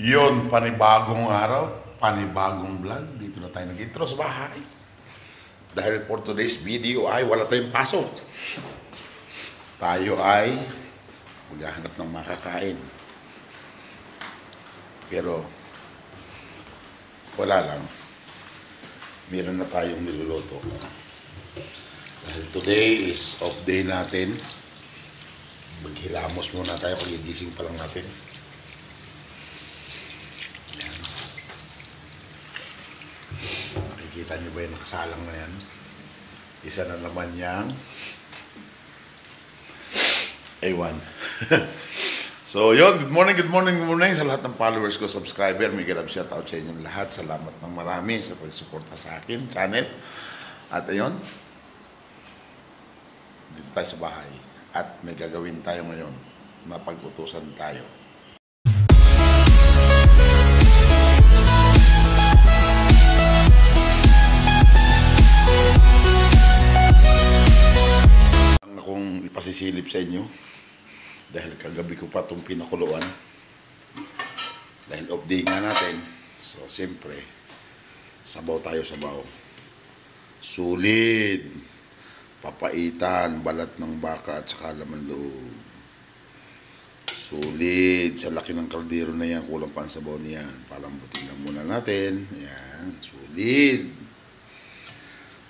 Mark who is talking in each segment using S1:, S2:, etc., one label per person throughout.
S1: Yon, panibagong araw, panibagong vlog. Dito na tayo nag-intro sa bahay. Dahil for today's video ay wala tayong pasok. Tayo ay maghahanap ng makakain. Pero wala lang. Meron na tayong niluluto. Dahil today is off day natin. Maghilamos muna tayo pagigising pa lang natin. Nakikita nyo ba yung nakasalang na yan? Isa na naman yang A1. So yun, good morning sa lahat ng followers ko, subscriber. May ganap shout out sa inyong lahat. Salamat ng marami sa pagsuporta sa akin, channel. At ayun, dito tayo sa bahay. At may gagawin tayo ngayon. Napag-utusan tayo. Akong ipasisilip sa inyo dahil kagabi ko pa itong pinakuluan dahil off day nga natin. So siyempre sabaw tayo, sabaw sulit, papaitan, balat ng baka at saka laman loob. Sulit sa laki ng kaldero na yan, kulang pa ang sabaw niyan. Palambutin lang muna natin. Yan, sulit.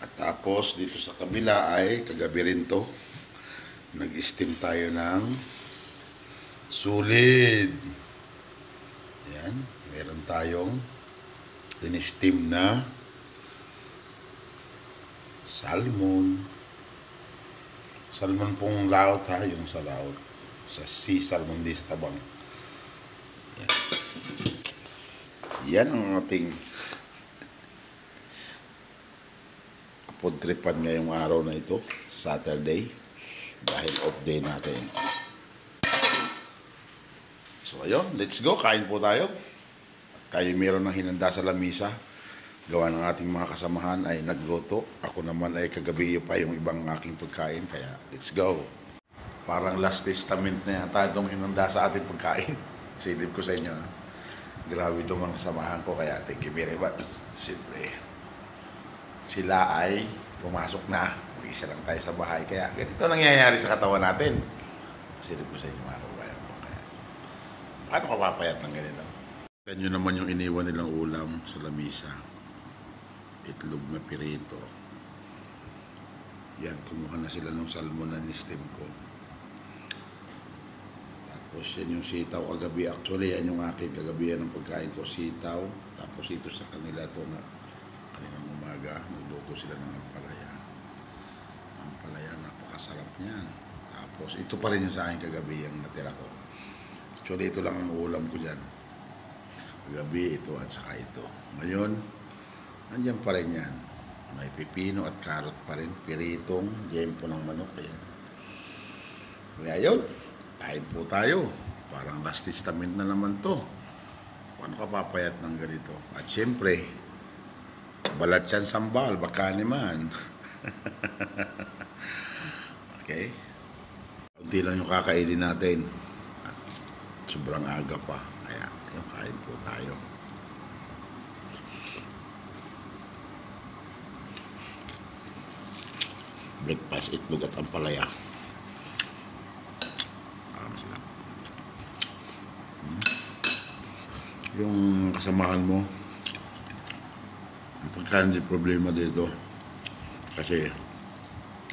S1: At tapos dito sa kabila ay kagabi rin to, nag-steam tayo ng sulit. Yan, meron tayong in-steam na salmon. Salmon pong laot ha, yung sa laot. Sa sea salmon, di sa tabang. Yan, yan ang ating food tripan ngayong araw na ito, Saturday. Dahil off day natin. So ayun, let's go. Kain po tayo. Tayo meron ng hinanda sa lamisa. Gawa ng ating mga kasamahan ay nagluto. Ako naman ay kagabi pa yung ibang aking pagkain. Kaya let's go. Parang last testament na yata itong hinanda sa ating pagkain. Silip ko sa inyo. Grabe itong mga kasamahan ko. Kaya thank you very much. Siyempre, sila ay pumasok na. Isa lang tayo sa bahay. Kaya ganito nangyayari sa katawan natin. Silip ko sa inyo mga kabayan ko. Kaya, paano ka papayat ng ganito? Yan yun naman yung iniwan nilang ulam sa lamisa. Itlog na pirito. Yan, kumuha na sila ng salmon na ni-steam ko. Tapos yan yung sitaw kagabi. Actually, yan yung akin kagabi ng pagkain ko. Sitaw. Tapos ito sa kanila to na kaninang umaga. Nagluto sila ng ampalaya. Ampalaya, napakasarap niyan. Tapos ito pa rin yung sa akin kagabi yung natira ko. Actually, ito lang ang ulam ko dyan. Kagabi, ito at saka ito. Ngayon, nandiyan pa rin yan. May pipino at karot pa rin. Piritong, yempo ng manok. Yan. Kaya yun, kain po tayo. Parang last testament na naman to. Paano ka papayat ng ganito? At syempre, balat yan sambal, baka naman. Okay? Kunti lang yung kakainin natin. At sobrang aga pa. Kaya, yung kain po tayo. Breakfast, itlog at ampalaya. Sila. Yung kasamahan mo, pagka hindi problema dito, kasi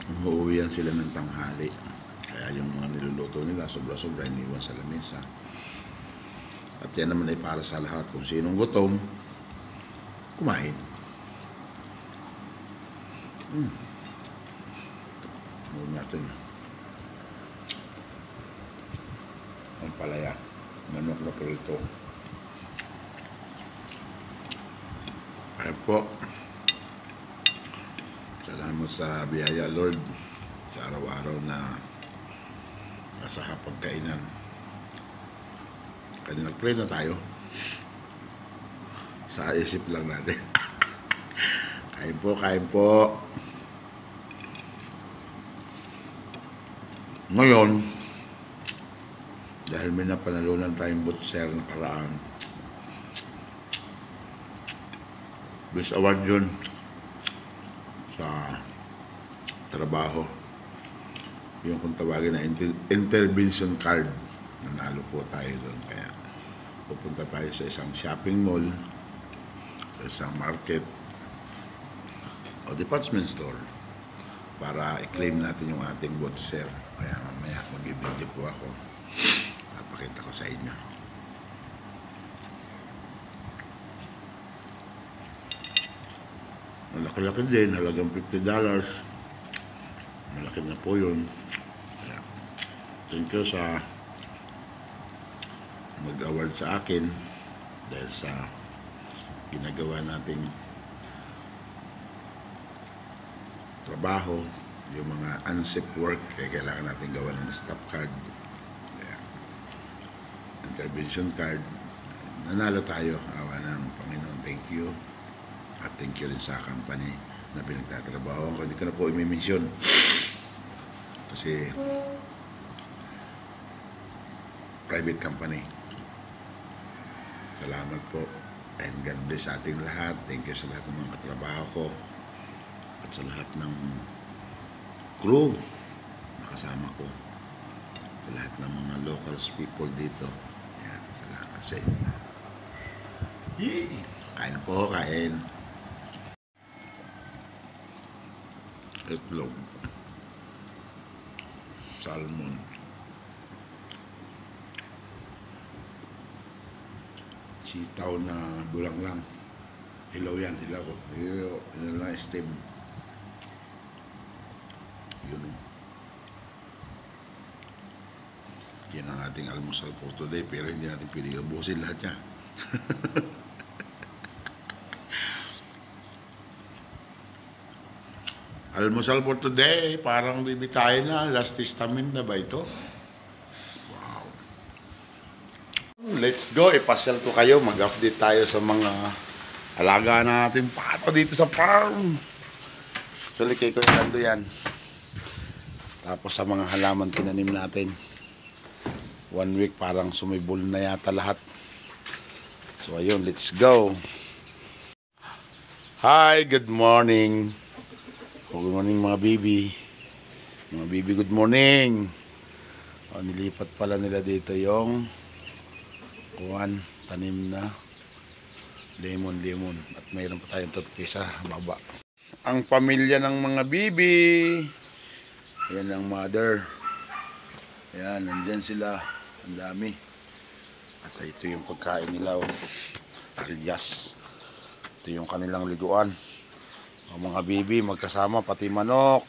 S1: umuuwian sila ng tanghali. Kaya yung mga niluluto nila, sobra-sobra, iniwan sa lamesa. At yan naman ay para sa lahat. Kung sinong gutom, kumain. Huwag natin. Ang palaya. Manok na prito. Kaya po. Salamat sa biyaya, Lord. Sa araw-araw na nasa hapagkainan. Kaya nag-pray na tayo. Sa isip lang natin. Kain po, kain po. Ngayon, dahil may napanalunan tayong butser na karaan, Best award yun sa trabaho. Yung kung tawagin na intervention card. Nanalo po tayo doon. Kaya pupunta tayo sa isang shopping mall, sa isang market, o department store para i-claim natin yung ating voucher. Kaya mamaya mag-i-video po ako. Papakita ko sa inyo. Malaki-laki din, halagang $50. Malaki na po yun. Kaya, thank you sa mag-award sa akin dahil sa ginagawa nating trabaho, yung mga unsafe work, kaya kailangan natin gawa ng stop card, kaya, intervention card. Nanalo tayo, awa ng Panginoon. Thank you. At thank you rin sa company na pinagtatrabaho ko. Hindi ko na po i-mention kasi private company. Salamat po and God bless sa ating lahat. Thank you sa lahat ng mga katrabaho ko at sa lahat ng crew na kasama ko, sa lahat ng mga locals people dito. Yan, salamat sa inyo. Yee! Kain po, kain. Itlog, salmon, sitaw na bulang lang. Hilaw yan, hilaw. Hilaw na stem. Yun. Yan ang ating almusal po today, pero hindi natin pwede ubusin lahat niya. Almusal for today, parang bibitayin na. Last Testament na ba ito? Wow. Let's go. Ipasyal ko kayo. Mag-update tayo sa mga alaga natin pato dito sa farm. Actually, kay Kuya Lando yan. Tapos sa mga halaman tinanim natin. 1 week parang sumibol na yata lahat. So ayun, let's go. Hi, good morning. Good morning mga baby. Mga baby, good morning. O, nilipat pala nila dito yung tanim na lemon. At mayroon pa tayong toothpaste sa baba. Ang pamilya ng mga baby. Ayan ang mother. Ayan, nandyan sila. Ang dami. At ito yung pagkain nila. Alias. Ito yung kanilang liguan. Ang mga baby magkasama pati manok.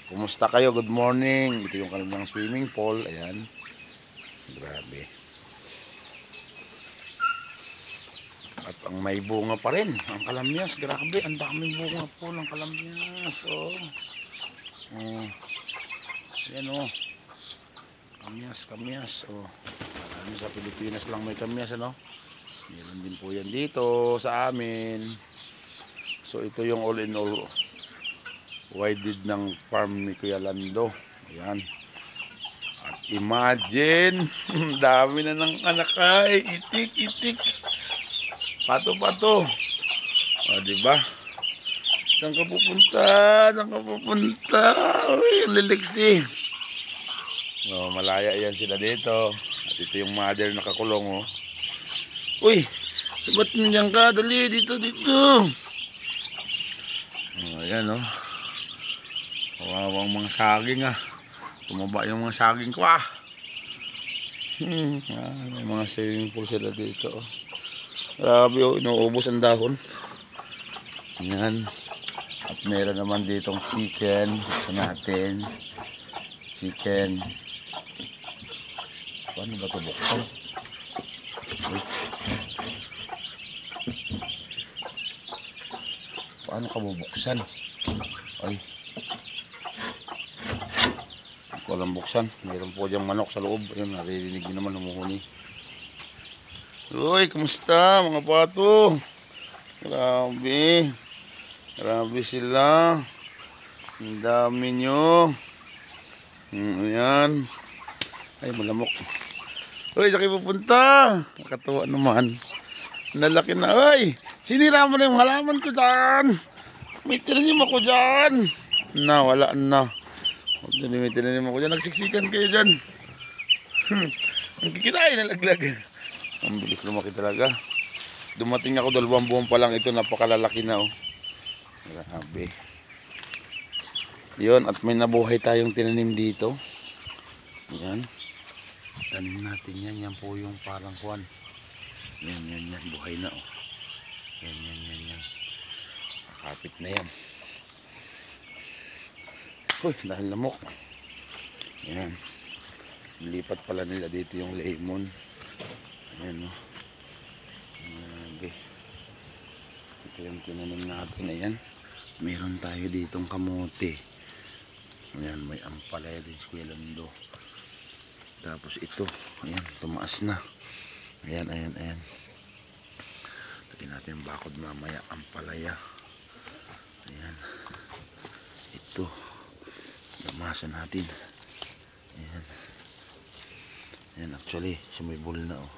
S1: Kumusta kayo? Good morning. Ito yung kanilang swimming pool. Ayan. Grabe. At ang may bunga pa rin. Ang kalamyas. Grabe. Ang daming bunga po ng kalamyas. Oh. Ayan oh. Kamyas. Oh. Marami sa Pilipinas lang may kamyas, ano? Meron din po yan dito sa amin. So ito yung all in all wide ng farm ni Kuya Lando. Ayan. At imagine, dami na ng anak ay itik. Pato. O diba? Saan ka pupunta? Uy, ang liliksi. O, malaya yan sila dito. At ito yung mother nakakulong, oh. Uy, ba't nandiyan ka? Dali, dito. Ayan o. Kawawang mga saging ah. Tumaba yung mga saging ko ah. May mga swimming pool sila dito oh. Grabe oh, inuubos ang dahon. Ayan. At meron naman ditong chicken. Sa natin. Chicken. Paano ba ito buksan? Paano ka bubuksan? Ay. Walang buksan. Mayroon po diyang manok sa loob. Ayun, naririnig din naman humuhuni. Uy, kamusta mga pato? Grabe. Grabe sila. Ang dami nyo. Ayan. Ay, malamok. Uy, saan kayo pupunta? Nakatuwa naman. Nalaki na. Uy! Sinira mo na yung halaman ko dyan. May tinanim ako dyan. Na, wala na. May tinanim ako dyan. Nagsiksikan kayo dyan. Ang kikitain na laglag. Ang bilis lumaki talaga. Dumating ako 2 buwan pa lang ito. Napakalalaki na, oh. Grabe. Yun, at may nabuhay tayong tinanim dito. Yan. Tanim natin yan. Yan po yung parang kuwan. Yan. Buhay na, oh. Yan. Nakapit na yan. Uy, dahil lamok. Yan. Lipat pala nila dito yung lemon. Ayan, oh. Grabe. Ito yung tinanim natin. Ayan. Meron tayo ditong kamote. Ayan, may ampalaya din si Kuya Lando. Tapos ito, ayan, tumaas na. Ayan. Lagyan natin yung bakod mamaya, ampalaya. Ayan. Ito. Damasan natin. Ayan, actually, sumibol na, oh.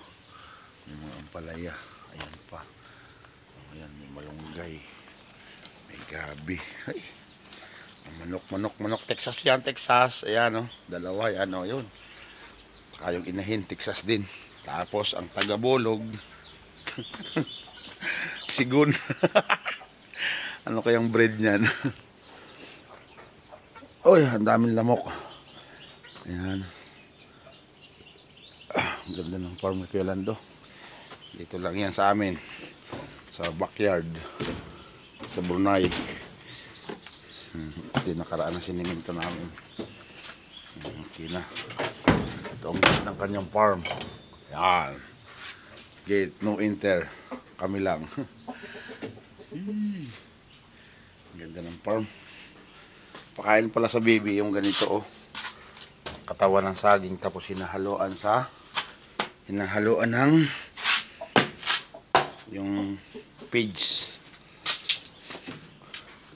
S1: Yung mga ampalaya. Ayan pa. Ayan, may malunggay. May gabi. Ay. Manok. Texas yan, Texas. Ayan, oh. 2, yan, oh, yun. Saka yung inahin, Texas din. Tapos, ang tagabolog. Sigun. Ano kayang breed niyan? Uy, ang daming lamok. Ayan. Ang ganda ng farm ni Kuya Lando. Dito lang yan sa amin. Sa backyard. Sa Brunei. Ito yung nakaraan na siniminto namin. Okay na. Ito ang gate ng kanyang farm. Yan. Gate, no enter. Kami lang. Ang ganda ng farm. Pakain pala sa baby yung ganito, oh. Katawan ng saging tapos hinahaluan ng yung pigs.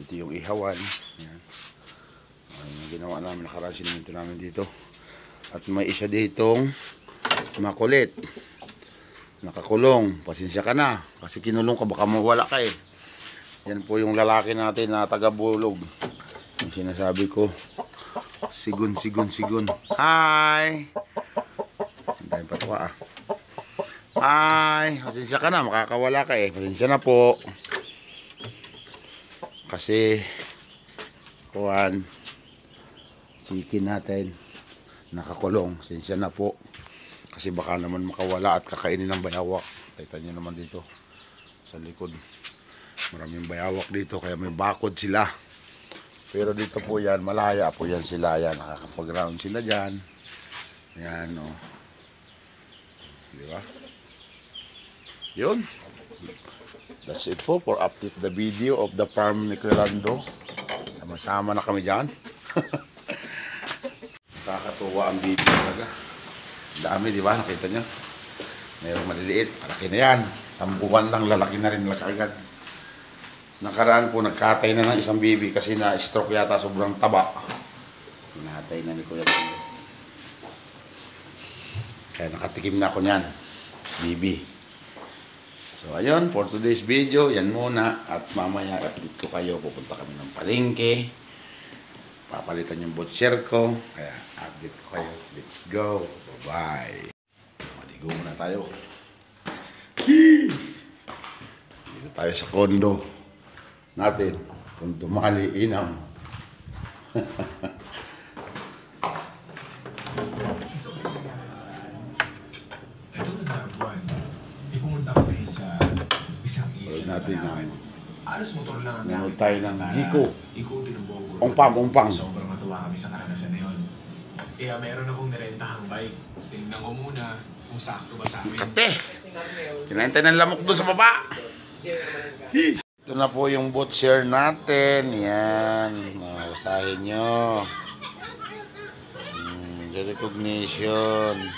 S1: Ito yung ihawan. Yan. Yung ginawa namin, nakaraan siniminto namin dito. At may isa ditong makulit. Nakakulong. Pasensya ka na. Kasi kinulong ka, baka mawala ka, eh. Yan po yung lalaki natin na taga-bulog. Yung sinasabi ko, sigun. Hi! Dahil patwa, ah. Hi! Pasensya ka na, makakawala ka, eh. Pasensya na po. Kasi kuwan, chicken natin nakakulong. Pasensya na po. Kasi baka naman makawala at kakainin ng bayawak. Kita nyo naman dito sa likod. Maraming bayawak dito, kaya may bakod sila. Pero dito po yan, malaya po yan sila. Yan, nakakapag-round sila dyan. Yan, o. Diba? Yun. That's it po for update the video of the farm ni Kuya Lando. Sama-sama na kami dyan. Nakakatuwa ang video talaga. Dami, di ba? Nakita nyo? Mayroong maliliit. Malaki na yan. 10 buwan lang, lalaki na rin agad. Nakaraan po, nagkatay na ng isang baby kasi na-stroke yata, sobrang taba. Pinatay na ni Kuya Lando. Kaya nakatikim na ako niyan. Baby. So, ayun, for today's video, yan muna. At mamaya, update ko kayo. Pupunta kami ng palengke. Papalitan yung butcher ko. Kaya, update ko kayo. Let's go. Bye-bye. Maligo muna tayo. Dito tayo sa kondo natin. Kondo Maliinam. Natin na nanood tayo ng Giko. Umpang.
S2: Sobrang matuwa kami sa karanasan na yun. Kaya meron akong nirentahang bike. Tingnan ko muna kung sakto ba sa amin.
S1: Kate! Kinahintay ng lamok doon sa baba. Ito na po yung butcher natin. Yan. Usahin nyo. The recognition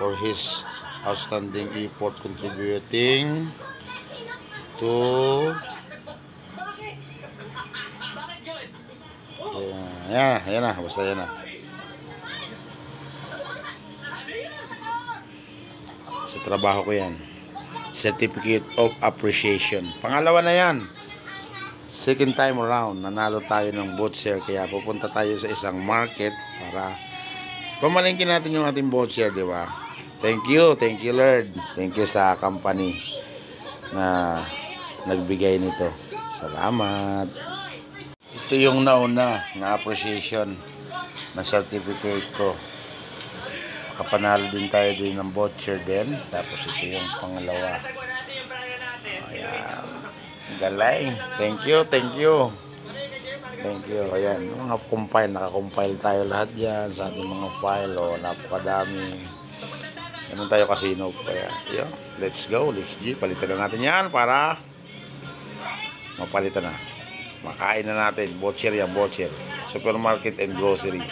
S1: for his outstanding effort contributing to yan na, basta yan na. Sa trabaho ko yan. Certificate of Appreciation. Pangalawa na yan. Second time around, nanalo tayo ng voucher. Kaya pupunta tayo sa isang market para pamalingkin natin yung ating voucher, di ba? Thank you Lord. Thank you sa company na nagbigay nito. Salamat. Ito yung nauna na appreciation na certificate ko. Makapanalo din tayo din ng voucher din. Tapos ito yung pangalawa. Ayan. Galing. Thank you. Ayan. Mga compile. Naka-compile tayo lahat dyan sa ating mga file. O, napakadami. Ganun tayo casino. Kaya, yun. Let's go. Let's G. Palitan na natin yan para mapalitan na. Makain na natin. Voucher yan. Voucher. Supermarket and grocery.